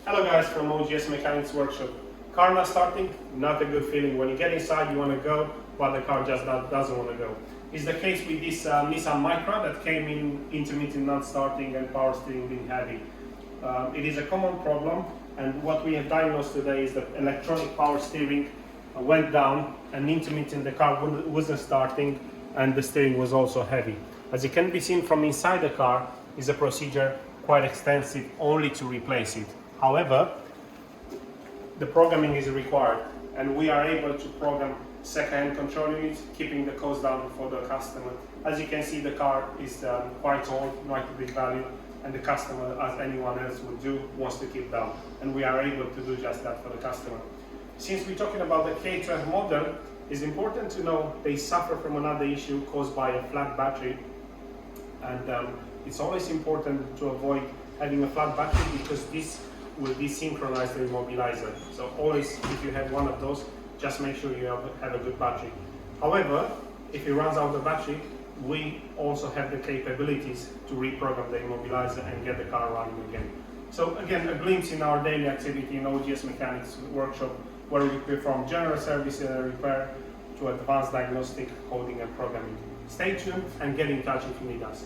Hello guys from OGS Mechanics workshop. Car not starting, not a good feeling. When you get inside you want to go, but the car just doesn't want to go. It's the case with this Nissan Micra that came in intermittent not starting and power steering being heavy. It is a common problem, and what we have diagnosed today is that electronic power steering went down and intermittent the car wasn't starting and the steering was also heavy. As it can be seen from inside the car, is a procedure quite extensive only to replace it. However, the programming is required and we are able to program second-hand control units, keeping the cost down for the customer. As you can see, the car is quite old, quite a big value, and the customer, as anyone else would do, wants to keep down. And we are able to do just that for the customer. Since we're talking about the K12 model, it's important to know they suffer from another issue caused by a flat battery. And it's always important to avoid having a flat battery because this will desynchronize the immobiliser. So always, if you have one of those, just make sure you have a good battery. However, if it runs out of battery, we also have the capabilities to reprogram the immobiliser and get the car running again. So again, a glimpse in our daily activity in OGS Mechanics workshop, where we perform general service and repair to advanced diagnostic, coding and programming. Stay tuned and get in touch if you need us.